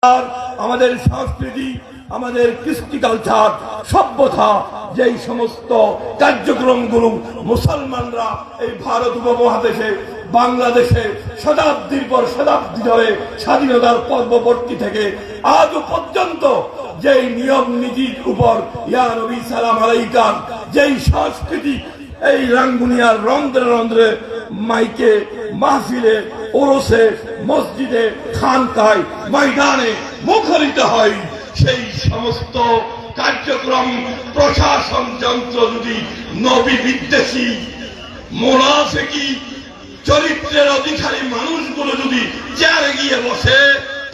আমাদের সংস্কৃতি, আমাদের কৃষ্টি কালচার, সভ্যতা, যেই সমস্ত কার্যক্রমগুলো মুসলমানরা এই ভারত উপমহাদেশে বাংলাদেশে শতাব্দীর পর শতাব্দী ধরে স্বাধীনতার পূর্ববর্তী থেকে আজও পর্যন্ত যেই নিয়ম নীতির উপর ইয়া নবী সালাম আলাইকা, যেই সংস্কৃতি এই রাঙ্গুনিয়ার রন্ধ্রে রন্ধ্রে মাইকে মাহফিলে ওরসে মসজিদে খানকায় ময়দানে মুখরিত হয়, সেই সমস্ত কার্যক্রম প্রশাসন যন্ত্র যদি নবী বিদ্বেষী মুনাফিকি চরিত্রের অধিকারী মানুষগুলো যদি চেয়ারে গিয়ে বসে,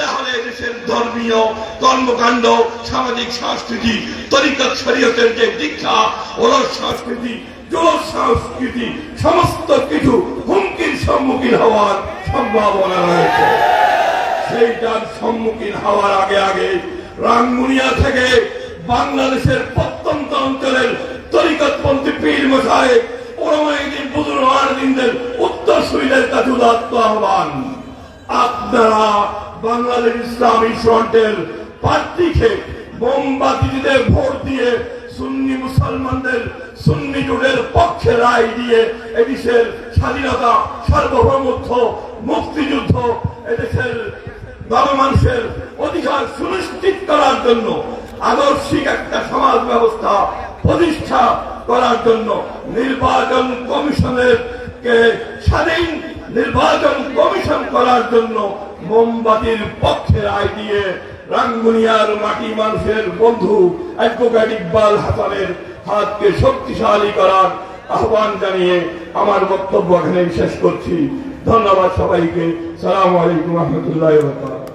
তাহলে দেশের ধর্মীয় কর্মকাণ্ড, সামাজিক সংস্কৃতি, তরিকত শরীয়তের যে দীক্ষা, ওলস সংস্কৃতি, জোর সংস্কৃতি, সমস্ত কিছু হুমকির সম্মুখীন হওয়ার সম্ভাবনা রয়েছে। সেইটার সম্মুখীন হওয়ার আগে আগে রাঙ্গুনিয়া থেকে বাংলাদেশের প্রত্যন্ত অঞ্চলের তরিকতপন্থী পীর মশায়েখ ওলামায়ে বুজুর্গদের উত্তরসূরিদের কাছে উদাত্ত আহ্বান, আপনারা বাংলাদেশ ইসলামী ফ্রন্টের প্রার্থীকে মোমবাতি দিয়ে ভোট দিয়ে সুন্নি মুসলমানদের সুন্নি জোটের পক্ষে রায় দিয়ে এদেশের স্বাধীনতা, সার্বভৌমত্ব, মুক্তিযুদ্ধ, এদেশের মানুষের অধিকার সুনিশ্চিত করার জন্য, আদর্শিক একটা সমাজ ব্যবস্থা প্রতিষ্ঠা করার জন্য নির্বাচন কমিশনের স্বাধীন নির্বাচন কমিশন করার জন্য মোমবাতির পক্ষে রায় দিয়ে রাঙ্গুনিয়ার মাটি মানুষের বন্ধু অ্যাডভোকেট ইকবাল হাসানের হাতকে শক্তিশালী করার আহ্বান জানিয়ে আমার বক্তব্য এখানে শেষ করছি। ধন্যবাদ সবাইকে। আসসালামু আলাইকুম ওয়া রাহমাতুল্লাহি ওয়া বারাকাতুহু।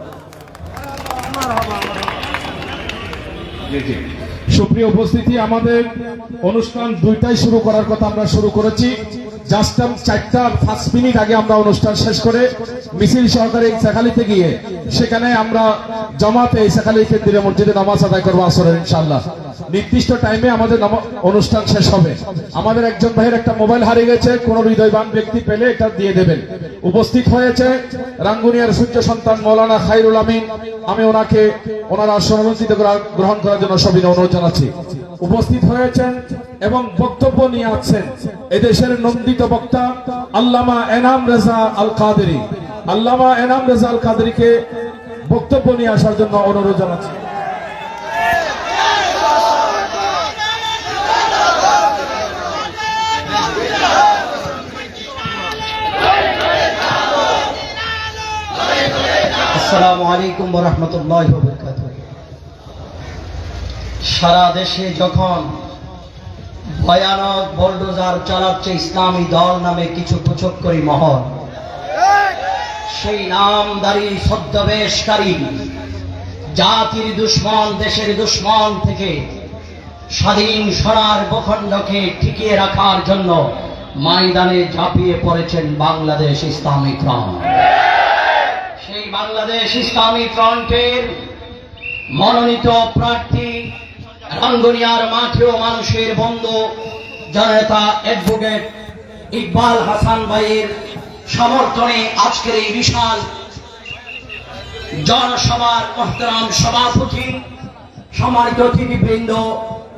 সুপ্রিয় উপস্থিতি, আমাদের অনুষ্ঠান 2টায় শুরু করার কথা আমরা শুরু করেছি। জাস্ট 4:05 আগে আমরা অনুষ্ঠান শেষ করে মিছিল সহকারে ইসাখালীতে গিয়ে সেখানে আমরা জামাতে ইসাখালী কেন্দ্রীয় মসজিদে নামাজ আদায় করবো আসরের ইনশাআল্লাহ। নির্দিষ্ট টাইমে আমাদের অনুষ্ঠান শেষ হবে। আমাদের একজন ভাইয়ের একটা মোবাইল হারিয়ে গেছে, কোন হৃদয়বান ব্যক্তি পেলে এটা দিয়ে দেবেন। উপস্থিত হয়েছে রাঙ্গুনিয়ার সূর্য সন্তান মৌলানা খায়রুল আমিন, আমি ওনাকে ওনার আসনমঞ্চিত গ্রহণ করার জন্য সবিনয় অনুরোধ জানাচ্ছি। উপস্থিত হয়েছেন এবং বক্তব্য নিয়ে আছেন এদেশের নন্দিত বক্তা আল্লামা এনাম রেজা আল কাদেরী। আল্লামা এনাম রেজা আল কাদেরীকে বক্তব্য নিয়ে আসার জন্য অনুরোধ জানাচ্ছি। আসসালামু আলাইকুম ওয়া রাহমাতুল্লাহি ওয়া বারাকাতুহু। সারা দেশে যখন ভয়ানক বুলডোজার চালাচ্ছে ইসলামী দল নামে কিছু কুচক্করি মহল, সেই নামধারী ছদ্মবেশকারী জাতির দুশ্মন, দেশের দুশ্মন থেকে স্বাধীন সোনার ভূখণ্ডকে টিকিয়ে রাখার জন্য ময়দানে ঝাঁপিয়ে পড়েছেন বাংলাদেশ ইসলামী ফ্রন্ট। সেই বাংলাদেশ ইসলামী ফ্রন্টের মনোনীত প্রার্থী রাঙ্গুনিয়ার মাঠেও মানুষের বন্ধু জননেতা অ্যাডভোকেট ইকবাল হাসান ভাইয়ের সমর্থনে আজকের এই বিশাল জনসভার মহতারাম সভাপতি, সম্মানিত অতিথিবৃন্দ,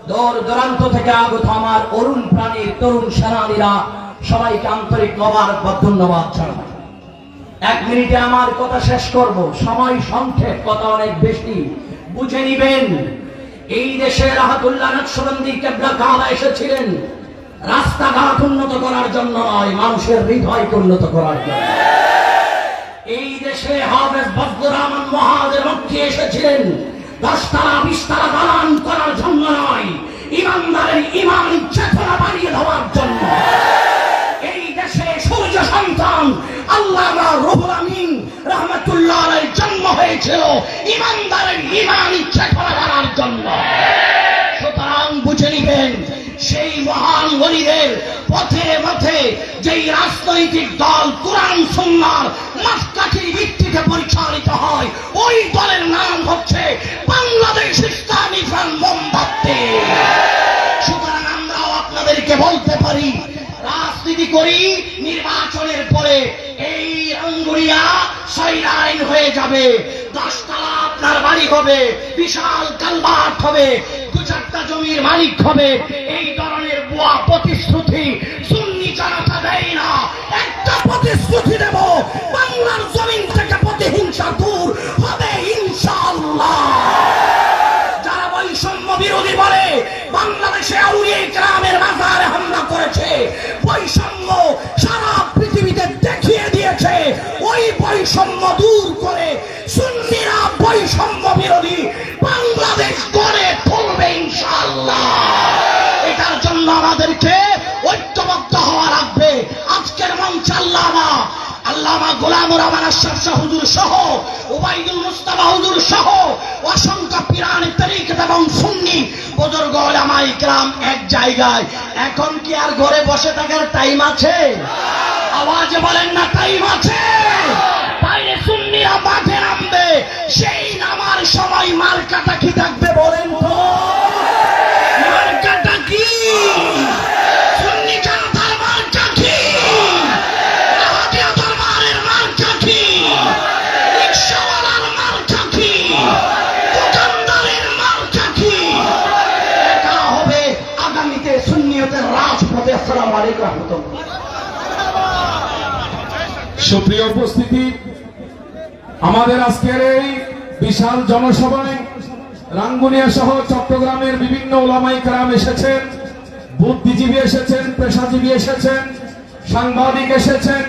দূর দূরান্ত থেকে আগত আমার অরুণ প্রাণীর তরুণ সেনানীরা, সবাইকে আন্তরিক মোবারকবাদ, ধন্যবাদ জানাই। 1 মিনিটে আমার কথা শেষ করব, সময় সংক্ষেপ, কথা অনেক বেশি, বুঝে নিবেন। এই দেশে রাহাতুল্লাহ নকশবন্দি কেবলা কাবা এসেছিলেন রাস্তাঘাট উন্নত করার জন্য নয়, মানুষের হৃদয় উন্নত করার জন্য। এই দেশে হাফেজ বজলুর রহমান মহাদের মক্কি এসেছিলেন 10 তালা 20 তালা দালান করার জন্য নয়, ইমানদারের ইমান চেতনা বাড়িয়ে দেওয়ার জন্য। এই দেশে সূর্য সন্তান আল্লামা রুহুল আমিন রাহমাতুল্লাহ আলাইহির জন্ম হয়েছিল ইমানদারের ইমান চেতনা বাড়ার জন্য। সুতরাং বুঝে নিবেন, সেই মহান ওলিদের পথে পথে যেই রাজনৈতিক দল কুরআন সুন্নাহর মাপকাঠির ভিত্তিতে পরিচালিত হয়, ওই দলের নাম হচ্ছে বাংলাদেশ ইসলামী ফ্রন্ট মোমবাতি। সুতরাং আমরাও আপনাদেরকে বলতে পারি, রাজনীতি করি, নির্বাচনের পরে এই রাঙ্গুনিয়া 6 লাইন হয়ে যাবে, 10 তালা বাড়ি হবে, বিশাল কালভার্ট হবে, 2-4টা জমির মালিক হবে, এই ধরনের ভুয়া প্রতিশ্রুতি সুন্নি জামাত দেয় না। একটা প্রতিশ্রুতি দেব, বাংলার জমিন থেকে প্রতিহিংসা দূর হবে ইনশাআল্লাহ। যারা বৈষম্য বিরোধী বলে বাংলাদেশে আউলিয়া ইকরামের মাজারে হামলা করেছে, বৈষম্য সারা পৃথিবীতে দেখিয়ে দিয়েছে, ওই বৈষম্য দূর করে সুন্নিরা বৈষম্য বিরোধী বাংলাদেশ গড়ে তুলবে ইনশাআল্লাহ। এটার জন্য আমাদেরকে ঐক্যবদ্ধ হওয়া লাগবে। আজকের মঞ্চে আল্লামা গোলামুর রহমান আশরাফ শাহ হুজুর সহ, ওবাইদুল মুস্তাফা হুজুর সহ অসংখ্য পীরানে তরিকত এবং সুন্নি বুজুর্গ উলামা ইকরাম এক জায়গায়। এখন কি আর ঘরে বসে থাকার টাইম আছে? আওয়াজে বলেন না টাইম আছে? বাইরে সুন্নিরা মাঠে নামবে, সেই নামার সময় মার্কাটা কি থাকবে বলেন তো? মার্কাটা কি? সুন্নি জামাতের মার্কা কি? ওয়াহাবিয়া দরবারের মার্কা কি? রিকশাওয়ালার মার্কা কি? দোকানদারের মার্কা কি? এটা হবে আগামীতে সুন্নিয়তের রাজপথে। আসসালামু আলাইকুম ওয়া রাহমাতুল্লাহ। সুপ্রিয় উপস্থিতি, আমাদের আজকের এই বিশাল জনসভায় রাঙ্গুনিয়া সহ চট্টগ্রামের বিভিন্ন ওলামায়ে কেরাম এসেছেন, বুদ্ধিজীবী এসেছেন, পেশাজীবী এসেছেন, সাংবাদিক এসেছেন,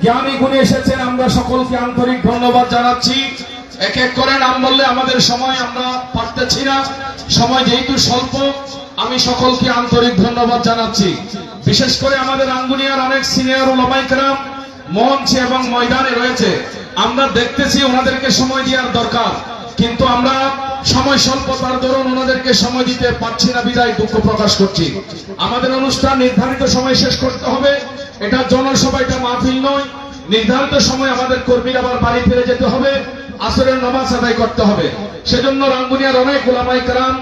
জ্ঞানী গুণী এসেছেন। আমরা সকলকে আন্তরিক ধন্যবাদ জানাচ্ছি। এক এক করে নাম বললে আমাদের সময় আমরা পারতেছি না, সময় যেহেতু স্বল্প, আমি সকলকে আন্তরিক ধন্যবাদ জানাচ্ছি। বিশেষ করে আমাদের রাঙ্গুনিয়ার অনেক সিনিয়র ওলামায়ে কেরাম মঞ্চে এবং ময়দানে রয়েছে। আমরা দেখতেছি ওনাদেরকে সময় দেওয়ার দরকার, কিন্তু আমরা সময় স্বল্পতার দরুন ওনাদেরকে সময় দিতে পারছি না, বিদায় দুঃখ প্রকাশ করছি। আমাদের অনুষ্ঠান নির্ধারিত সময় শেষ করতে হবে। এটা জনসভা, এটা মাহফিল নয়। নির্ধারিত সময় আমাদের কর্মীরা আবার বাড়ি ফিরে যেতে হবে, আসরের নামাজ আদায় করতে হবে। সেজন্য রাঙ্গুনিয়ার অনেক ওলামায়ে কেরাম,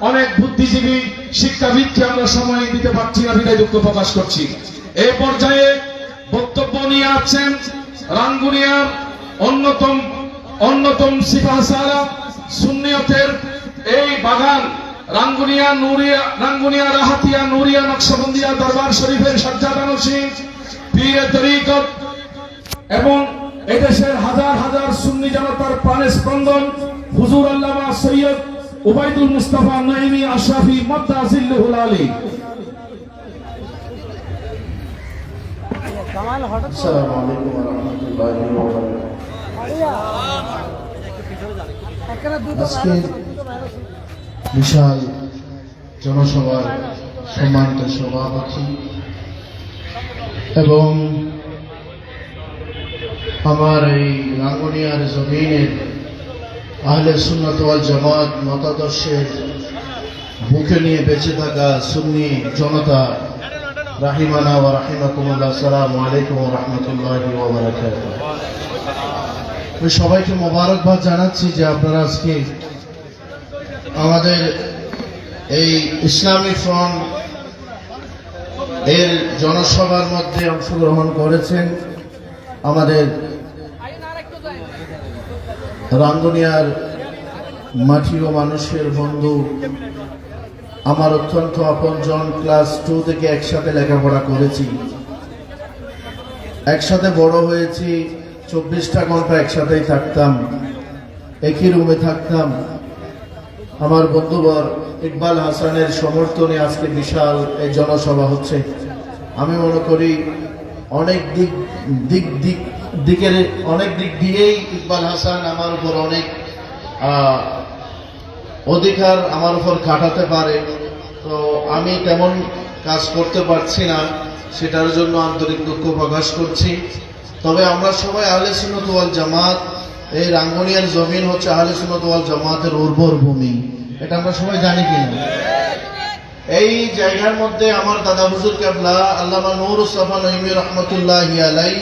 অনেক বুদ্ধিজীবী, শিক্ষাবিদকে আমরা সময় দিতে পারছি না, বিদায় দুঃখ প্রকাশ করছি। এই পর্যায়ে বক্তব্য নিয়ে আছেন রাঙ্গুনিয়ার অন্যতম সিপাহসালার সুন্নিয়তের এই বাগান, রাঙ্গুনিয়া রাহাতিয়া নুরিয়া নকশবন্দিয়া দরবার শরীফের সজ্জাদানশীন পীরে তরিকত এবং এদেশের হাজার হাজার সুন্নি জনতার প্রাণের স্পন্দন হুজুর আল্লামা সৈয়দ ওবাইদুল মুস্তাফা নাইমি আশরাফি মাদ্দা জিল্লুহুল আলী। আসসালামু আলাইকুম ওয়া রাহমাতুল্লাহি ওয়া বারাকাতুহু। আজকের বিশাল জনসভার সম্মানিত সভাপতি এবং আমার এই রাঙ্গুনিয়ার জমিনের আহলে সুন্নাত ওয়াল জামাত মতাদর্শের বুকে নিয়ে বেঁচে থাকা সুন্নি জনতা, রাহিমানা ওয়া রাহিমাকুমুল্লাহ, আসসালামু আলাইকুম ওয়া রাহমাতুল্লাহি ওয়া বারাকাতুহু। আমি সবাইকে মোবারকবাদ জানাচ্ছি যে আপনারা আজকে আমাদের এই ইসলামী ফ্রন্ট এর জনসভার মধ্যে অংশগ্রহণ করেছেন। আমাদের রাঙ্গুনিয়ার মাটি ও মানুষের বন্ধু, আমার অত্যন্ত আপনজন, ক্লাস 2 থেকে একসাথে লেখাপড়া করেছি, একসাথে বড় হয়েছি, 24টা ঘন্টা একসাথেই থাকতাম, একই রুমে থাকতাম। আমার বন্ধুবর ইকবাল হাসানের সমর্থনে আজকে বিশাল এই জনসভা হচ্ছে। আমি মনে করি অনেক দিক দিয়েই ইকবাল হাসান আমার উপর অনেক অধিকার আমার উপর খাটাতে পারে। তো আমি তেমন কাজ করতে পারছি না, সেটার জন্য আন্তরিক দুঃখ প্রকাশ করছি। তবে আমরা সবাই আহলে সুন্নাত ওয়াল জামাত, এই রাঙ্গুনিয়ার জমিন হচ্ছে আহলে সুন্নাত ওয়াল জামাতের উর্বর ভূমি, এটা আমরা সবাই জানি কিনা? এই জায়গার মধ্যে আমার দাদা হুজুর কেবলা আল্লামা নূর মুস্তাফা নঈমী রহমতুল্লাহি আলাইহি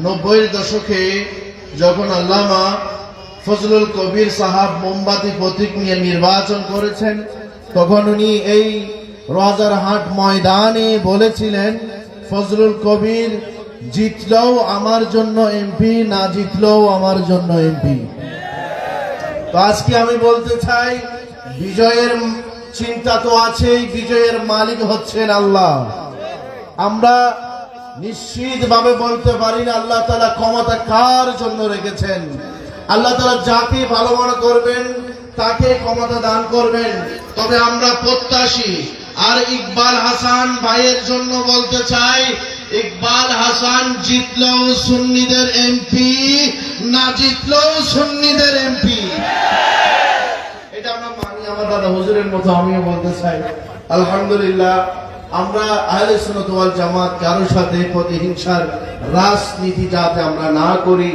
90-এর দশকে যখন আল্লামা ফজলুল কবির সাহাব মোমবাতি প্রতীক নিয়ে নির্বাচন করেছেন, তখন উনি এই রাজারহাট ময়দানে বলেছিলেন, ফজলুল কবির জিতলেও আমার জন্য এমপি, না জিতলেও আমার জন্য এমপি। তো আজকে আমি বলতে চাই, বিজয়ের চিন্তা তো আছেই, বিজয়ের মালিক হচ্ছেন আল্লাহ। আমরা নিশ্চিতভাবে বলতে পারি না আল্লাহ তাআলা ক্ষমতা কার জন্য রেখেছেন। আল্লাহ তাআলা যাকে ভালো মনে করবেন তাকে ক্ষমতা দান করবেন। তবে আমরা প্রত্যাশী। আর ইকবাল হাসান ভাইয়ের জন্য বলতে চাই, ইকবাল হাসান জিতলেও সুন্নিদের এমপি, না জিতলেও সুন্নিদের এমপি। এটা আমরা মানি। আমার দাদা হুজুরের মতো আমিও বলতে চাই, আলহামদুলিল্লাহ আমরা আহলে সুন্নাত ওয়াল জামাত কারোর সাথে প্রতিহিংসার রাজনীতি যাতে আমরা না করি।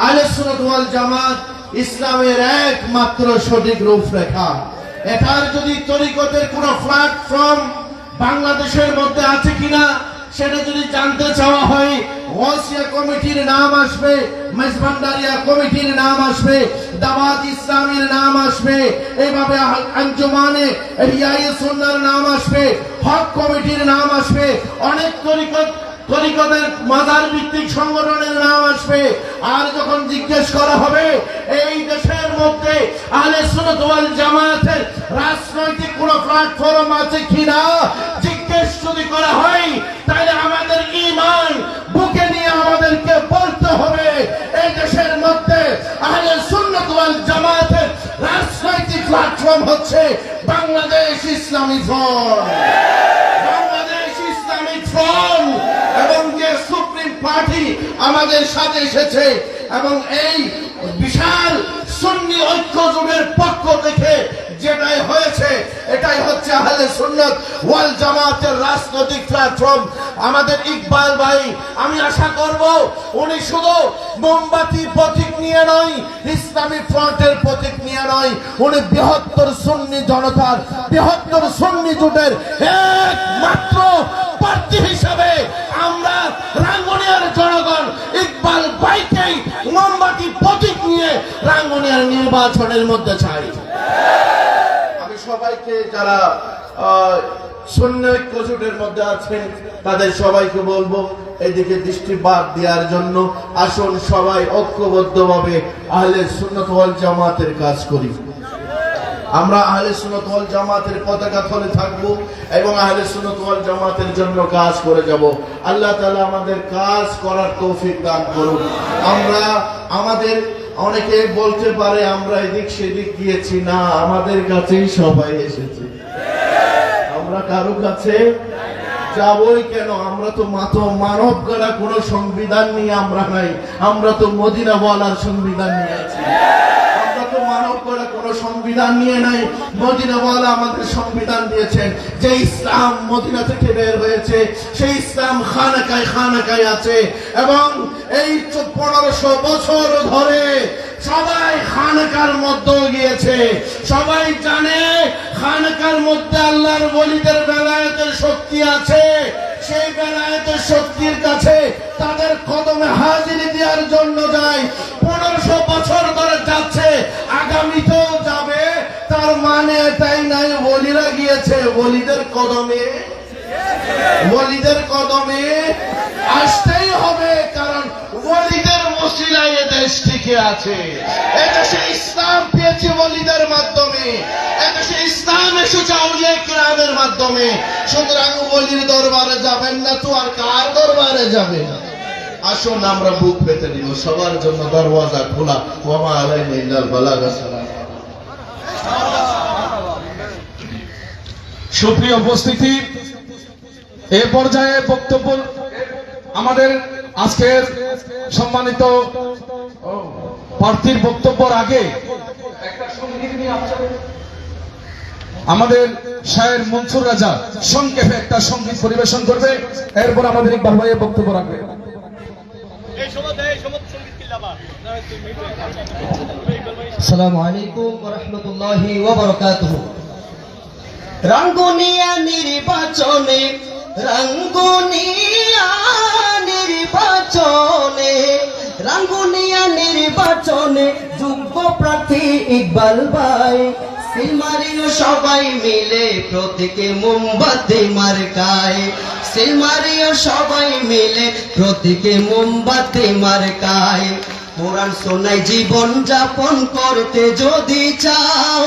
আহলে সুন্নাত ওয়াল জামাত ইসলামের একমাত্র সঠিক রূপরেখা। এটার যদি তরিকতের কোন প্ল্যাটফর্ম বাংলাদেশের মধ্যে আছে কিনা সেটা যদি জানতে চাওয়া হয়, ওয়াসিয়া কমিটির নাম আসবে, মেজবান্ডারিয়া কমিটির নাম আসবে, দাওয়াত ইসলামের নাম আসবে, এইভাবে আঞ্জুমানে রিয়ায়ে সুন্নাহর নাম আসবে, হক কমিটির নাম আসবে, অনেক তরিকতের মাদার ভিত্তিক সংগঠনের নাম আসবে। আর যখন জিজ্ঞেস করা হবে এই দেশের মধ্যে আহলে সুন্নাত ওয়াল জামাতের রাজনৈতিক কোন প্ল্যাটফর্ম আছে কিনা জিজ্ঞেস যদি করা হয়, তাহলে আমাদের ঈমান বুকে নিয়ে আমাদেরকে বলতে হবে এই দেশের মধ্যে আহলে সুন্নাত ওয়াল জামাতের রাজনৈতিক প্ল্যাটফর্ম হচ্ছে বাংলাদেশ ইসলামী ফ্রন্ট। বাংলাদেশ ইসলামী ফ্রন্ট এবং যে সুপ্রিম পার্টি আমাদের সাথে এসেছে এবং এই বিশাল সুন্নি ঐক্য জোটের পক্ষ থেকে যেটাই হয়েছে এটাই হচ্ছে আহলে সুন্নাত ওয়াল জামাতের রাজনৈতিক প্ল্যাটফর্ম। আমাদের ইকবাল ভাই, আমি আশা করব উনি শুধু মোমবাতি প্রতীক নিয়ে নয়, ইসলামী ফ্রন্টের প্রতীক নিয়ে নয়, উনি বৃহত্তর সুন্নি জনতার, বৃহত্তর সুন্নি জোটের একমাত্র প্রার্থী হিসাবে আমরা রাঙ্গুনিয়ার জনগণ ইকবাল ভাইকেই মোমবাতি প্রতীক নিয়ে রাঙ্গুনিয়ার নির্বাচনের মধ্যে চাই। আমি সবাইকে যারা সুন্নি ঐক্য জোটের মধ্যে আছেন তাদের সবাইকে বলবো এদিকে দৃষ্টিপাত দেওয়ার জন্য। আসুন সবাই ঐক্যবদ্ধভাবে আহলে সুন্নাত ওয়াল জামাতের কাজ করি। আমরা আহলে সুন্নাত ওয়াল জামাতের পতাকা তলে থাকবো এবং আহলে সুন্নাত ওয়াল জামাতের জন্য কাজ করে যাব। আল্লাহ তাআলা আমাদের কাজ করার তৌফিক দান করুন। আমরা আমাদের অনেকে বলতে পারে আমরা এদিক সেদিক গিয়েছি, না, আমাদের কাছেই সবাই এসেছে। আমরা কারো কাছে যাবই কেন? আমরা তো মাত্র মানব গড়া কোনো সংবিধান নিয়ে আমরা নাই, আমরা তো মদিনা ওয়ালার সংবিধান নিয়ে আছি। আমরা তো মানব গড়া কোনো সংবিধান নিয়ে নাই, মদিনা ওয়ালা আমাদের সংবিধান দিয়েছেন। যে ইসলাম মদিনা থেকে বের হয়েছে সেই ইসলাম খানাকায় খানাকায় আছে এবং এই 1500 বছর ধরে সবাই খানাকার মধ্যে গিয়েছে। সবাই জানে খানাকার মধ্যে আল্লাহর ওলিদের বেলায়েতের শক্তি আছে। সেই বেলায়েতের শক্তির কাছে তাদের কদমে হাজিরি দেওয়ার জন্য যায়। 1500 বছর ধরে যাচ্ছে, আগামীতেও যাবে। তার মানে তাই নাই ওলিরা গিয়েছে ওলিদের কদমে, ওলিদের কদমে আসতেই হবে, কারণ ওলিদের ওসিলায় দেশ টিকে আছে। এদেশে ইসলাম পেয়েছে ওলিদের মাধ্যমে, এদেশে ইসলাম এসেছে আউলিয়া কিরামের মাধ্যমে। সুতরাং ওলির দরবারে যাবেন না তো আর কার দরবারে যাবেন? আসুন আমরা বুক পেতে দিব, সবার জন্য দরওয়াজা খোলা। ওয়া মা আলাইনা ইল্লাল বালাগ। আসসালাম। সুপ্রিয় উপস্থিতি, এ পর্যায়ে বক্তব্য আমাদের আজকের সম্মানিত প্রার্থীর বক্তব্যের আগে একটা সঙ্গীত নিয়ে আমাদের শায়ের মনসুর রাজা সংক্ষেপে একটা সঙ্গীত পরিবেশন করবে। এরপর আমাদের ইকবাল ভাইয়ের বক্তব্য রাখবে। আসসালামু আলাইকুম ওয়া রাহমাতুল্লাহি ওয়া বারাকাতুহু। রাঙ্গুনিয়া নির্বাচনে, রাঙ্গুনিয়া নির্বাচনে, রাঙ্গুনিয়া নির্বাচনে যোগ্য প্রার্থী ইকবাল ভাই। সিলমারিও সবাই মিলে প্রতীকে মোমবাতি মার্কায়, সিলমারিও সবাই মিলে প্রতীকে মোমবাতি মার্কায়। কোরআন শোনাই জীবন যাপন করতে যদি চাও,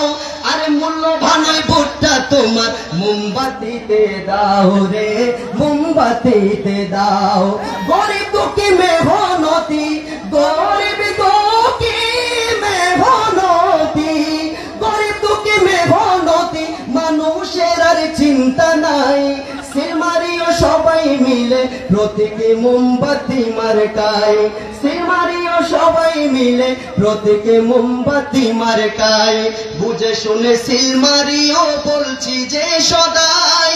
আরে মূল্যবান ওই ভোটটা তোমার মোমবাতিতে দাও রে, মোমবাতিতে দাও। গরিব দুঃখী মেহনতি, গরিব দুঃখী মেহনতি, গরিব দুঃখী মেহনতি মানুষের আর চিন্তা নাই। সিল মারিও সবাই মিলে প্রতীকী মোমবাতি মার্কায়, সিল মারিও সবাই মিলে প্রতীকী মোমবাতি মার্কায়। বুঝে শুনে সিল মারিও বলছি যে সদাই,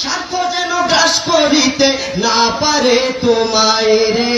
স্বার্থ যেন গ্রাস করিতে না পারে তোমায় রে,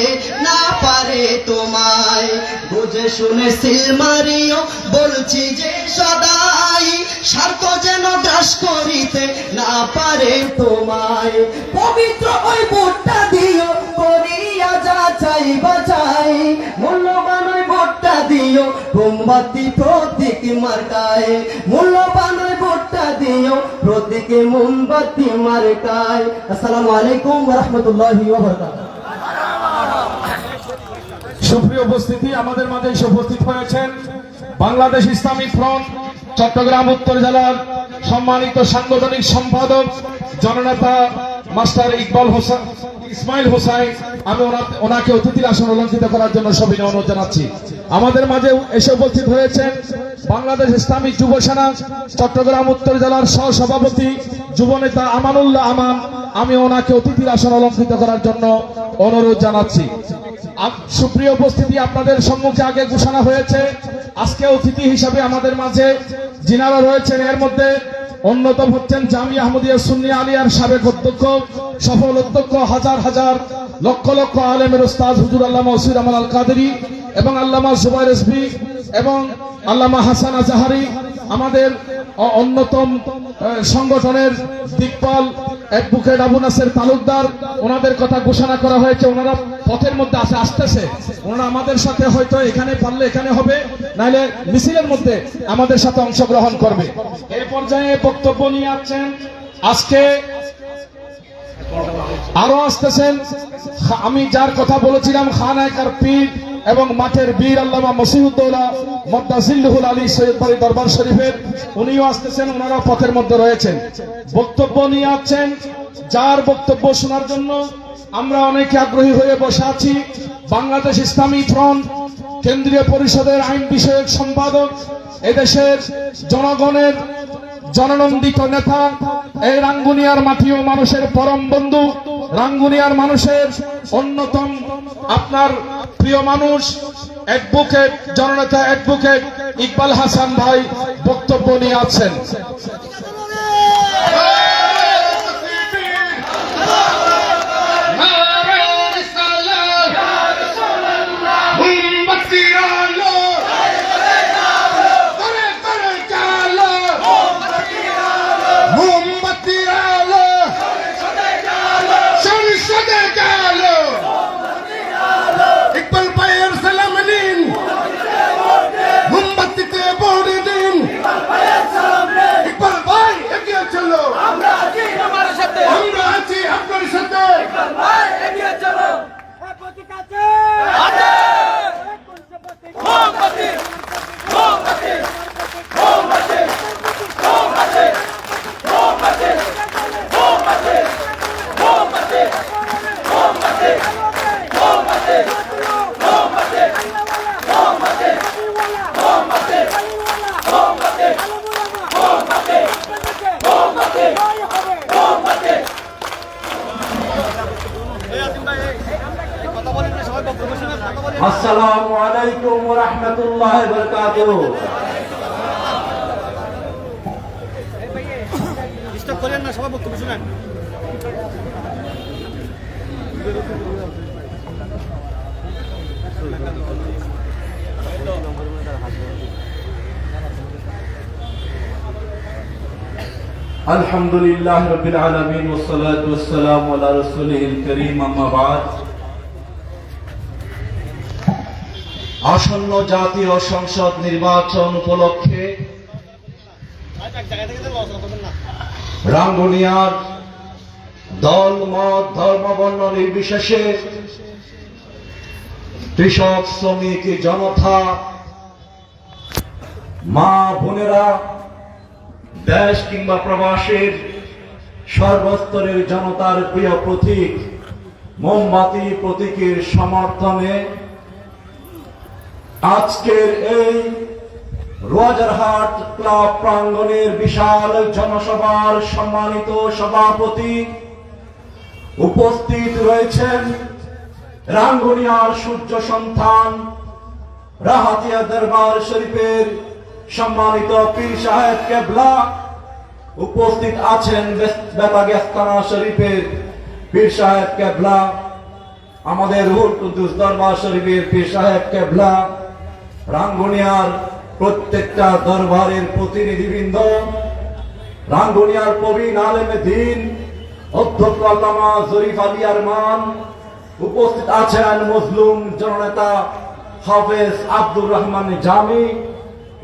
না পারে তোমায়। বুঝে শুনে সিল মারিও বলছি যে সদাই, স্বার্থ যেন গ্রাস করিতে না পারে তোমায়। পবিত্র ওই ভোটটা দিও করিয়া যা চাই বাঁচাই, মূল্যবান ওই ভোটটা দিও মোমবাতি প্রতীক মার্কায়, মূল্যবান ওই ভোটটা দিও প্রতীক মোমবাতি মার্কায়। আসসালামু আলাইকুম ওয়া রাহমাতুল্লাহি ওয়া বারাকাতুহু। সুপ্রিয় উপস্থিতি, আমাদের মাঝে এসে উপস্থিত হয়েছেন বাংলাদেশ ইসলামী ফ্রন্ট চট্টগ্রাম উত্তর জেলার সম্মানিত সাংগঠনিক সম্পাদক জননেতা মাস্টার ইসমাইল হোসাইন। আমি ওনাকে অতিথির আসন অলঙ্কৃত করার জন্য সবিনয় অনুরোধ জানাচ্ছি। আমাদের মাঝে এসে উপস্থিত হয়েছেন বাংলাদেশ ইসলামী যুব সেনা চট্টগ্রাম উত্তর জেলার সহসভাপতি যুবনেতা আমানুল্লাহ আমান। আমি ওনাকে অতিথির আসন অলঙ্কৃত করার জন্য অনুরোধ জানাচ্ছি। সুপ্রিয় উপস্থিতি, আপনাদের সম্মুখে আগে ঘোষণা হয়েছে আজকে অতিথি হিসাবে আমাদের মাঝে যিনারা রয়েছেন, এর মধ্যে অন্যতম হচ্ছেন জামিয়া আহমদিয়া সুন্নি আলিয়ার সাবেক অধ্যক্ষ, সফল অধ্যক্ষ, হাজার হাজার লক্ষ লক্ষ আলেমের উস্তাদ হুজুর আল্লামা ওসির আহমদ আল কাদেরী এবং আল্লামা জুবাইর রিজভী এবং আল্লামা হাসান আজাহারি, আমাদের অন্যতম সংগঠনের দিকপাল অ্যাডভোকেট আবু নাসের তালুকদার। ওনাদের কথা ঘোষণা করা হয়েছে, ওনারা পথের মধ্যে আসতেছে। ওনারা আমাদের সাথে হয়তো এখানে পারলে এখানে হবে, নাহলে মিছিলের মধ্যে আমাদের সাথে অংশগ্রহণ করবে। এই পর্যায়ে বক্তব্য নিয়ে আসছেন আজকে আরো আসতেছেন, আমি যার কথা বলেছিলাম খানায়কার পীর এবং মাঠের বীর আল্লামা মসিহুদ্দৌলা মদ্দাজিল্লুহুল আলী সৈয়দ বাড়ি দরবার শরীফের, উনিও আসতেছেন, ওনারা পথের মধ্যে রয়েছেন। বক্তব্য নিয়ে আসছেন, যার বক্তব্য শোনার জন্য আমরা অনেকে আগ্রহী হয়ে বসে আছি। বাংলাদেশ ইসলামী ফ্রন্ট কেন্দ্রীয় পরিষদের আইন বিষয়ক সম্পাদক, এদেশের জনগণের জননন্দিত নেতা, এই রাঙ্গুনিয়ার মাটি ও মানুষের পরম বন্ধু, রাঙ্গুনিয়ার মানুষের অন্যতম আপনার প্রিয় মানুষ অ্যাডভোকেট জননেতা অ্যাডভোকেট ইকবাল হাসান ভাই বক্তব্য নিয়ে আছেন। আসসালামু আলাইকুম ওয়া রাহমাতুল্লাহি ওয়া বারাকাতুহু। ডিস্টার্ব করেন না, সবাই বক্তব্য শুনেন। আলহামদুলিল্লাহ রাব্বিল আলামিন ওয়াস সালাতু ওয়াস সালামু আলা রাসূলিল কারীম, আম্মা বা'দ। আসন্ন জাতীয় সংসদ নির্বাচন উপলক্ষে রাঙ্গুনিয়ার দল মত ধর্ম বর্ণ নির্বিশেষে কৃষক শ্রমিক জনতা, মা বোনেরা, দেশ কিংবা প্রবাসের সর্বস্তরের জনতার প্রিয় প্রতীক মোমবাতি প্রতীকের সমর্থনে আজকের এই রোয়াজারহাট ক্লাব প্রাঙ্গণের বিশাল জনসভার সম্মানিত সভাপতি উপস্থিত রয়েছেন রাঙ্গুনিয়ার সূর্য সন্তান রাহাতিয়া দরবার শরীফের সম্মানিত পীর সাহেব কেবলা, উপস্থিত আছেন বেতাগেস্তানা শরীফের পীর সাহেব কেবলা, আমাদের রুহুল কুদ্দুস দরবার শরীফের পীর সাহেব কেবলা, রাঙ্গুনিয়ার প্রত্যেকটা দরবারের প্রতিনিধিবৃন্দ, রাঙ্গুনিয়ার প্রবীণ আলেমে দ্বীন অধ্যক্ষ আল্লামা জরিফ আলী আরমান, উপস্থিত আছেন মজলুম জননেতা হাফেজ আব্দুর রহমান জামি,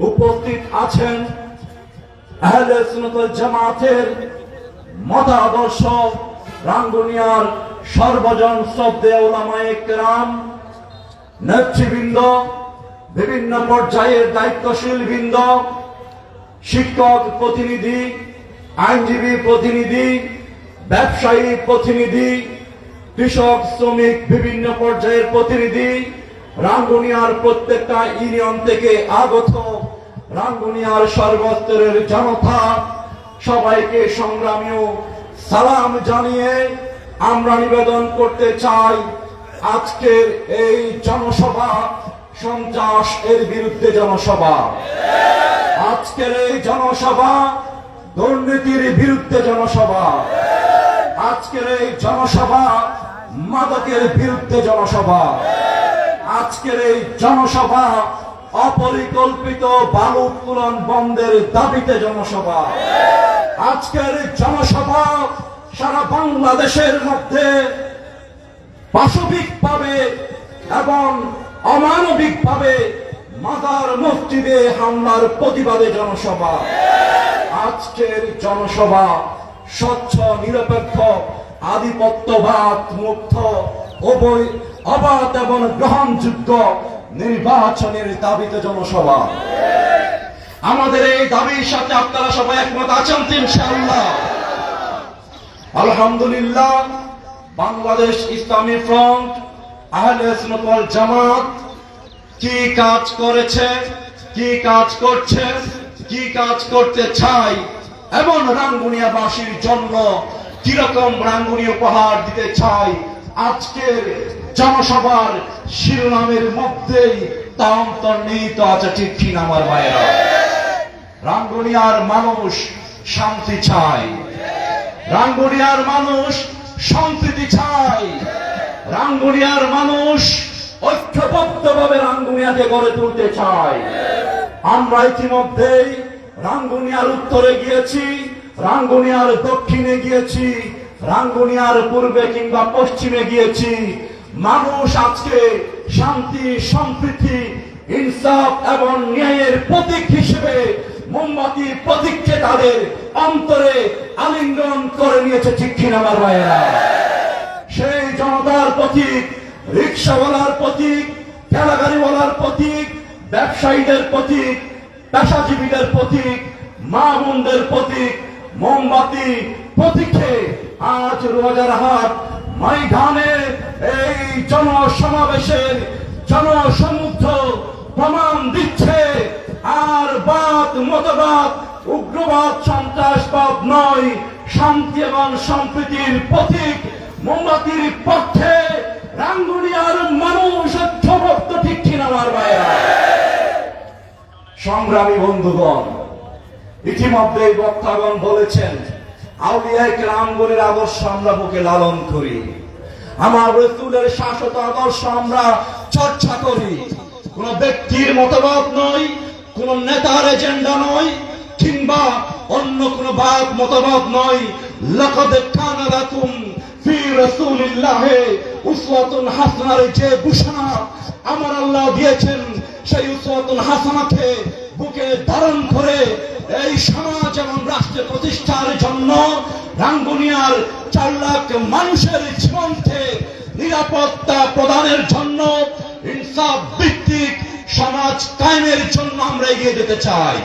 উপস্থিত আছেন আহলে সুন্নাত ওয়াল জামাতের মতাদর্শ রাঙ্গুনিয়ার সর্বজন শ্রদ্ধেয় উলামায়ে কেরাম, নেতৃবৃন্দ, বিভিন্ন পর্যায়ের দায়িত্বশীল বৃন্দ, শিক্ষক প্রতিনিধি, আইনজীবী প্রতিনিধি, ব্যবসায়ী প্রতিনিধি, কৃষক শ্রমিক বিভিন্ন পর্যায়ের প্রতিনিধি, রাঙ্গুনিয়ার প্রত্যেকটা ইউনিয়ন থেকে আগত রাঙ্গুনিয়ার সর্বস্তরের জনতা, সবাইকে সংগ্রামী সালাম জানিয়ে আমরা নিবেদন করতে চাই, আজকের এই জনসভা সন্ত্রাস এর বিরুদ্ধে জনসভা, আজকের এই জনসভা দুর্নীতির বিরুদ্ধে জনসভা, আজকের এই জনসভা মাদকের বিরুদ্ধে জনসভা, আজকের এই জনসভা অপরিকল্পিত বালু উত্তোলন বন্ধের দাবিতে জনসভা, আজকের এই জনসভা সারা বাংলাদেশের মধ্যে পাশবিকভাবে এবং অমানবিকভাবে মাজার মসজিদে হামলার প্রতিবাদে জনসভা, আজকের জনসভা স্বচ্ছ নিরপেক্ষ আধিপত্যবাদ মুক্ত অবাধ এবং গ্রহণযোগ্য নির্বাচনের দাবিতে জনসভা। আমাদের এই দাবির সাথে আপনারা সবাই একমত আছেন তো ইনশাআল্লাহ? আলহামদুলিল্লাহ, বাংলাদেশ ইসলামী ফ্রন্ট আহলে সুন্নাত ওয়াল জামাত কি কাজ করেছে, কি কাজ করছে, কি কাজ করতে চাই এবং রাঙ্গুনিয়াবাসীর জন্য কিরকম রাঙ্গুনি উপহার দিতে চাই, আজকের জনসভার শিরোনামের মধ্যেই তা অন্তর্নিহিত আছে, ঠিক কিনা আমার ভাইয়েরা? রাঙ্গুনিয়ার মানুষ শান্তি চায়, রাঙ্গুনিয়ার মানুষ সম্প্রীতি চায়, রাঙ্গুনিয়ার মানুষ ঐক্যবদ্ধভাবে রাঙ্গুনিয়াকে গড়ে তুলতে চায়। আমরা ইতিমধ্যেই রাঙ্গুনিয়ার উত্তরে গিয়েছি, রাঙ্গুনিয়ার দক্ষিণে গিয়েছি, রাঙ্গুনিয়ার পূর্বে কিংবা পশ্চিমে গিয়েছি। মানুষ আজকে শান্তি, সম্প্রীতি, ইনসাফ এবং ন্যায়ের প্রতীক হিসেবে মোমবাতি প্রতীককে তাদের অন্তরে আলিঙ্গন করে নিয়েছে, ঠিক কিনা আমার ভাইয়েরা? সেই জনতার প্রতীক, রিক্সাওয়ালার প্রতীক, ঠেলাগাড়িওয়ালার প্রতীক, ব্যবসায়ীদের প্রতীক, পেশাজীবীদের প্রতীক, মা বোনদের প্রতীক, মোমবাতি প্রতীকে আজ রোয়াজারহাট ময়দানে এই জনসমাবেশের জনসমুদ্র প্রমাণ দিচ্ছে আর বাদ মতবাদ, উগ্রবাদ, সন্ত্রাসবাদ নয়, শান্তি এবং সম্প্রীতির প্রতীক মোমবাতির পক্ষে রাঙ্গুনিয়ার মানুষ ঐক্যবদ্ধ, ঠিক কিনা আমার ভাইয়েরা? সংগ্রামী বন্ধুগণ, ইতিমধ্যে বক্তাগণ বলেছেন আউলিয়ায়ে কেরামগণের আদর্শ আমরা বুকে লালন করি, আমার রাসূলের শাশ্বত আদর্শ আমরা চর্চা করি। কোন ব্যক্তির মতবাদ নয়, কোন নেতার এজেন্ডা নয়, কিংবা অন্য কোন বাদ মতবাদ নয়। লাকাদ কানা লাকুম ফি রাসূলিল্লাহি উসওয়াতুন হাসানার যে ঘোষণা আমার আল্লাহ দিয়েছেন, সেই উসওয়াতুন হাসানাকে বুকে ধারণ করে এই সমাজ এবং রাষ্ট্র প্রতিষ্ঠার জন্য রাঙ্গুনিয়ার 4 লাখ মানুষের জীবনকে নিরাপত্তা প্রদানের জন্য ইনসাফ ভিত্তিক সমাজ কায়েমের জন্য আমরা এগিয়ে যেতে চাই।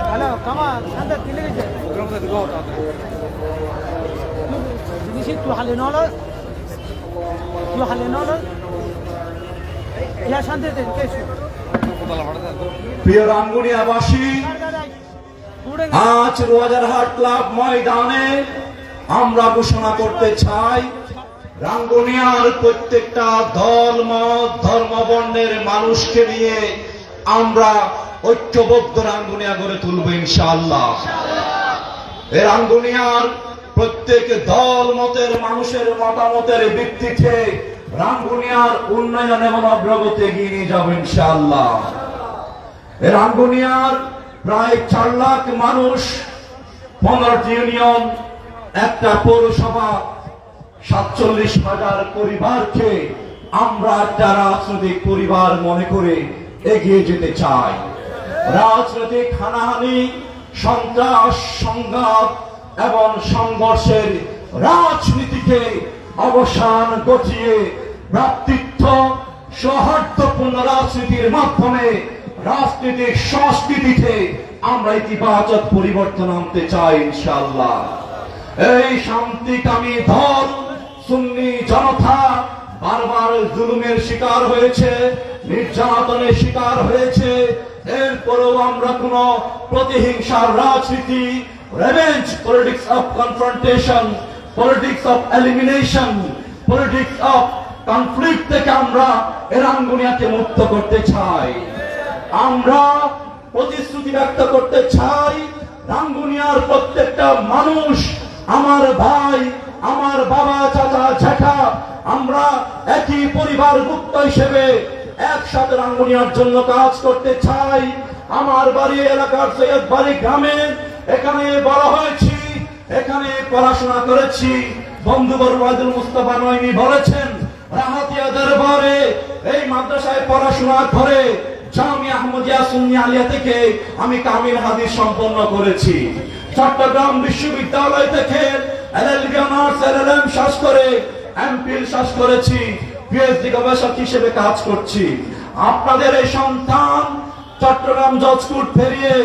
হ্যালো কামাল শান্ত তিলে গেছে জিনিস তুই হালে নল ইয়া শান্তি দেন কেসু প্রিয় রাঙ্গুনিয়াবাসী, আজ রোজারহাট ক্লাব ময়দানে আমরা ঘোষণা করতে চাই, রাঙ্গুনিয়ার প্রত্যেকটা দল মত ধর্ম বর্ণের মানুষকে নিয়ে আমরা ঐক্যবদ্ধ রাঙ্গুনিয়া গড়ে তুলব ইনশাআল্লাহ। এই রাঙ্গুনিয়ার প্রত্যেক দল মতের মানুষের মতামতের ভিত্তিতে রাঙ্গুনিয়ার উন্নয়ন এবং অগ্রগতি এগিয়ে নিয়ে যাব ইনশাআল্লাহ। এই রাঙ্গুনিয়ার প্রায় 4 লাখ মানুষ, 15টি ইউনিয়ন, একটা পৌরসভা, 47,000 পরিবারকে আমরা একটা রাজনৈতিক পরিবার মনে করে এগিয়ে যেতে চাই। রাজনৈতিক হানাহানি, সন্ত্রাস, সংঘাত এবং সংঘর্ষের রাজনীতিকে অবসান ঘটিয়ে ভ্রাতৃত্ব সৌহার্দ্যপূর্ণ রাজনীতির মাধ্যমে রাজনৈতিক সংস্কৃতিতে আমরা ইতিবাচক পরিবর্তন আনতে চাই ইনশাআল্লাহ। এই শান্তিকামী দল সুন্নি জনতা বারবার জুলুমের শিকার হয়েছে, নির্যাতনের শিকার হয়েছে, এরপরেও আমরা কোন প্রতিহিংসার রাজনীতি, revenge politics of confrontation, politics of elimination, politics of conflict থেকে আমরা এই রাঙ্গুনিয়াকে মুক্ত করতে চাই। আমরা প্রতিশ্রুতি ব্যক্ত করতে চাই, রাঙ্গুনিয়ার প্রত্যেকটা মানুষ আমার ভাই, আমার বাবা, চাচা, জ্যাঠা, আমরা একই পরিবারভুক্ত হিসেবে একসাথে রাঙ্গুনিয়ার জন্য কাজ করতে চাই। আমার বাড়ি এলাকার সৈয়দ বাড়ি গ্রামে, এখানে বড় হয়েছি, এখানে পড়াশোনা করেছি। বন্ধুবর ওয়াদুল মুস্তাফা নয়মি বলেছেন, রাহাতিয়া দরবারে এই মাদ্রাসায় পড়াশোনা করে জামিয়া আহমদিয়া সুন্নি আলিয়া থেকে আমি কামিল হাদিস সম্পন্ন করেছি। চট্টগ্রাম বিশ্ববিদ্যালয় থেকে এলএলবি অনার্স এলএলএম শেষ করে এমপিএল শেষ করেছি, পিএইচডি গবেষক হিসেবে কাজ করছি। আপনাদের এই সন্তান চট্টগ্রাম জজ কোর্ট পেরিয়ে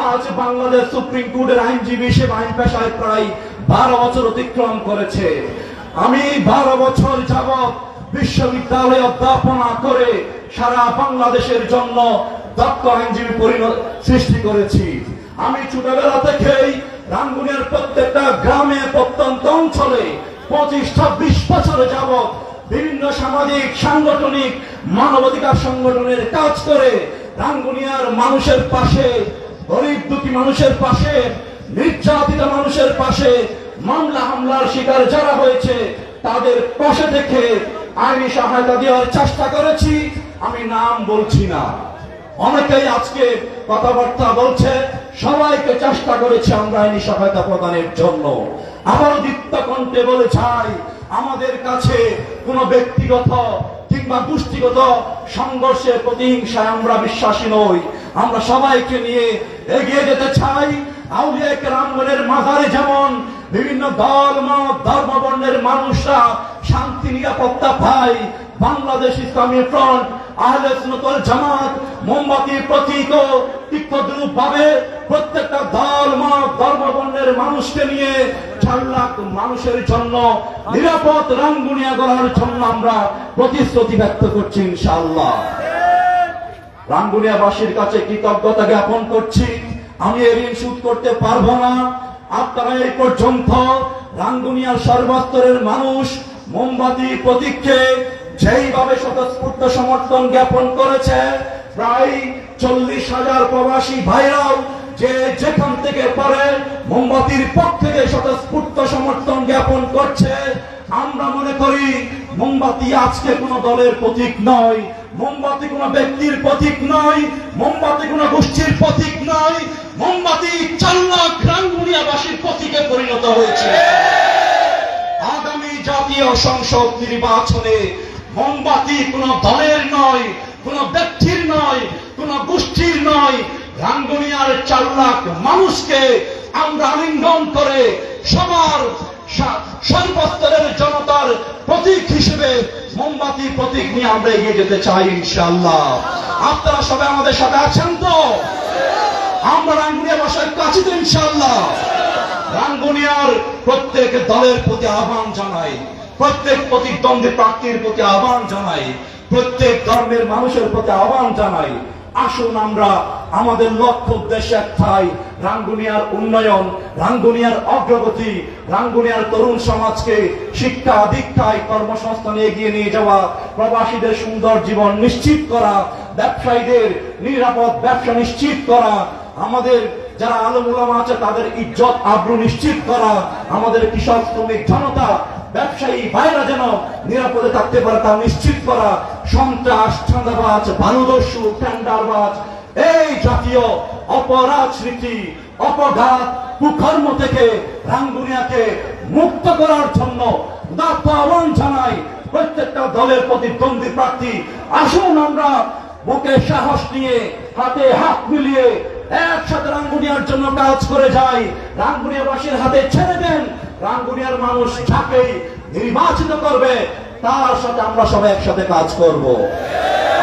আজ বাংলাদেশ সুপ্রিম কোর্টের আইনজীবী হিসেবে আইন পেশায় প্রায় 12 বছর অতিক্রম করেছে। আমি 12 বছর যাবৎ বিশ্ববিদ্যালয়ে অধ্যাপনা করে সারা বাংলাদেশের জন্য দক্ষ আইনজীবী সৃষ্টি করেছি। আমি ছোটবেলা থেকেই রাঙ্গুনিয়ার প্রত্যেকটা গ্রামে প্রত্যন্ত অঞ্চলে 25-26 বছর যাবৎ বিভিন্ন সামাজিক সাংগঠনিক মানবাধিকার সংগঠনের কাজ করে রাঙ্গুনিয়ার মানুষের পাশে, গরিব দুঃখী মানুষের পাশে, নির্যাতিত মানুষের পাশে, মামলা হামলার শিকার যারা হয়েছে তাদের পাশে থেকে আইনি সহায়তা দেওয়ার চেষ্টা করেছি। আমি নাম বলছি না, অনেকেই আজকে কথাবার্তা বলছে, সবাইকে চেষ্টা করেছি আমরা আইনি সহায়তা প্রদানের জন্য। আবার দীপ্ত কণ্ঠে বলে চাই, আমাদের কাছে কোনো ব্যক্তিগত কিংবা গোষ্ঠীগত সংঘর্ষের প্রতিহিংসায় আমরা বিশ্বাসী নই। আমরা সবাইকে নিয়ে এগিয়ে যেতে চাই। আউলিয়া কেরামগণের মাজারে যেমন বিভিন্ন দল মত ধর্ম বর্ণের মানুষরা শান্তি নিরাপত্তা পায়, বাংলাদেশ ইসলামী ফ্রন্ট, আহলে সুন্নাত ওয়াল জামাত মোমবাতি প্রতীক ও তীক্ষ্ণদ্রুপ ভাবে প্রত্যেকটা দল মত ধর্ম বর্ণের মানুষকে নিয়ে 4 লাখ মানুষের জন্য নিরাপদ রাঙ্গুনিয়া গড়ার জন্য আমরা প্রতিশ্রুতি ব্যক্ত করছি ইনশাআল্লাহ। রাঙ্গুনিয়াবাসীর কাছে কৃতজ্ঞতা জ্ঞাপন করছি। আমি এর ঋণ শোধ করতে পারবো না। আপনারা এই পর্যন্ত রাঙ্গুনিয়ার সর্বস্তরের মানুষ মোমবাতি প্রতীককে যেইভাবে স্বতঃস্ফূর্ত সমর্থন জ্ঞাপন করেছে, প্রায় 40,000 প্রবাসী ভাইরাও যে যেখান থেকে পারে মোমবাতির পক্ষে স্বতঃস্ফূর্ত সমর্থন জ্ঞাপন করছে। আমরা মনে করি মোমবাতি আজকে কোন দলের প্রতীক নয়, মোমবাতি কোন ব্যক্তির প্রতীক নয়, মোমবাতি কোন গোষ্ঠীর প্রতীক নয়, মোমবাতি 4 লাখ রাঙ্গুনিয়াবাসীর প্রতীকে পরিণত হয়েছে। আগামী জাতীয় সংসদ নির্বাচনে মোমবাতি কোন দলের নয়, কোন ব্যক্তির নয়, কোন গোষ্ঠীর নয়, রাঙ্গুনিয়ার 4 লাখ মানুষকে আমরা আলিঙ্গন করে সবার সর্বস্তরের জনতার প্রতীক হিসেবে মোমবাতি প্রতীক নিয়ে আমরা এগিয়ে যেতে চাই ইনশাআল্লাহ। আপনারা সবাই আমাদের সাথে আছেন তো? আমরা রাঙ্গুনিয়াবাসীর কাছে তো ইনশাআল্লাহ। রাঙ্গুনিয়ার প্রত্যেক দলের প্রতি আহ্বান জানাই, প্রত্যেক প্রতিদ্বন্দ্বী প্রার্থীর প্রতি আহ্বান জানাই, প্রত্যেক ধর্মের মানুষের প্রতি আহ্বান জানাই, আসুন আমরা আমাদের লক্ষ্য উদ্দেশ্য একটাই, রাঙ্গুনিয়ার উন্নয়ন, রাঙ্গুনিয়ার অগ্রগতি, রাঙ্গুনিয়ার তরুণ সমাজকে শিক্ষা দীক্ষায় কর্মসংস্থানে এগিয়ে নিয়ে যাওয়া, প্রবাসীদের সুন্দর জীবন নিশ্চিত করা, ব্যবসায়ীদের নিরাপদ ব্যবসা নিশ্চিত করা, আমাদের যারা আলেম ওলামা আছে তাদের ইজ্জত আবরু নিশ্চিত করা, আমাদের কৃষক শ্রমিক জনতা ব্যবসায়ী ভাইরা যেন নিরাপদে থাকতে পারে তা নিশ্চিত করা, সন্ত্রাস চাঁদাবাজ বালুদস্যু টেন্ডারবাজ এই জাতীয় অপরাজনীতি অপঘাত কুকর্ম থেকে রাঙ্গুনিয়াকে মুক্ত করার জন্য উদাত্ত আহ্বান জানাই প্রত্যেকটা দলের প্রতিদ্বন্দ্বী প্রার্থী। আসুন আমরা বুকে সাহস নিয়ে হাতে হাত মিলিয়ে একসাথে রাঙ্গুনিয়ার জন্য কাজ করে যাই। রাঙ্গুনিয়াবাসীর হাতে ছেড়ে দেন, রাঙ্গুনিয়ার মানুষ যাকেই নির্বাচিত করবে তার সাথে আমরা সবাই একসাথে কাজ করব।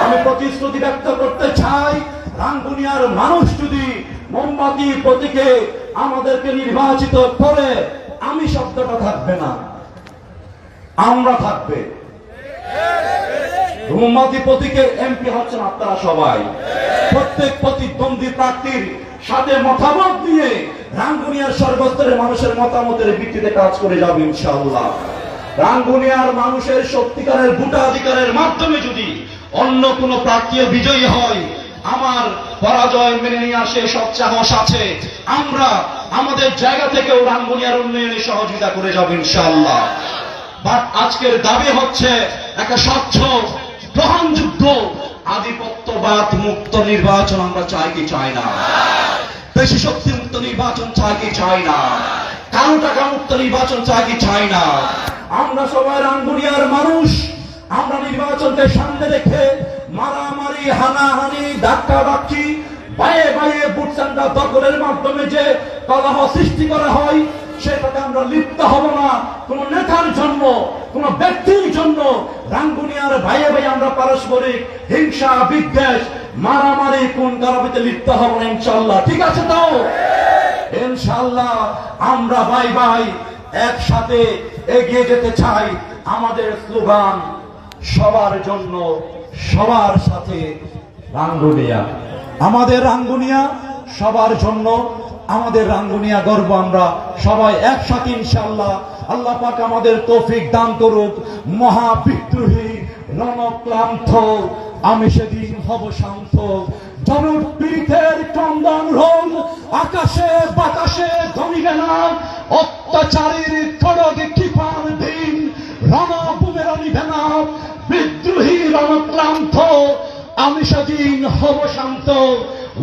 আমি প্রতিশ্রুতি ব্যক্ত করতে চাই, রাঙ্গুনিয়ার মানুষ যদি মোমবাতি প্রতীকে আমাদেরকে নির্বাচিত করে, আমি শব্দটা থাকবে না, আমরা থাকবে। মোমবাতি প্রতীকের এমপি হচ্ছেন আপনারা সবাই। প্রত্যেক প্রতিদ্বন্দ্বী প্রার্থীর সাথে মতামত নিয়ে রাঙ্গুনিয়ার সর্বস্তরের মানুষের মতামতের ভিত্তিতে কাজ করে যাবে ইনশাআল্লাহ। রাঙ্গুনিয়ার মানুষের সত্যিকারের ভোটাধিকারের মাধ্যমে যদি অন্য কোন প্রার্থী বিজয়ী হয়, আমার পরাজয় মেনে নিয়ে আসে সব সাহস আছে। আমরা আমাদের জায়গা থেকেও রাঙ্গুনিয়ার উন্নয়নে সহযোগিতা করে যাব ইনশাআল্লাহ। বাট আজকের দাবি হচ্ছে একটা স্বচ্ছ গ্রহণযোগ্য আধিপত্যবাদ মুক্ত নির্বাচন আমরা চাই কি চাই না? বেশি শক্তি মুক্ত নির্বাচন চাই কি চাই না? কালো টাকা মুক্ত নির্বাচন চাই কি চাই না? আমরা সবাই রাঙ্গুনিয়ার মানুষ, আমরা নির্বাচনকে সামনে রেখে মারামারি হানাহানি ধাক্কা ধাক্কি বায়ে বায়ে বুট সেন্টার দখলের মাধ্যমে যে কলহ সৃষ্টি করা হয়, সেটাতে আমরা লিপ্ত হব না। কোন নেতার জন্য, কোন ব্যক্তির জন্য রাঙ্গুনিয়ার ভাইয়ে ভাই আমরা পারস্পরিক হিংসা, বিদ্বেষ, মারামারি, কোন কারবিতে লিপ্ত হব না ইনশাআল্লাহ। ঠিক আছে তো? ইনশাআল্লাহ আমরা ভাই ভাই একসাথে এগিয়ে যেতে চাই। আমাদের স্লোগান সবার জন্য, সবার সাথে রাঙ্গুনিয়া। আমাদের রাঙ্গুনিয়া সবার জন্য, আমাদের রাঙ্গুনিয়া গর্ব। আমরা সবাই একসাথে ইনশাআল্লাহ। আল্লাহ পাক আমাদের তৌফিক দান করুক। মহাবিদ্রোহী রণক্লান্ত আমি সেদিন হব শান্ত। জনপীড়িতের ক্রন্দন রোল আকাশে বাতাসে ধমিবে না। অত্যাচারীর খড়গ কৃপার দিন রণভূমের নিবে না। বিদ্রোহী রণক্লান্ত আমি সেদিন হব শান্ত।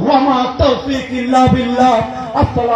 ওয়ামা তৌফিক ইল্লা বিল্লাহ। আসসালাম।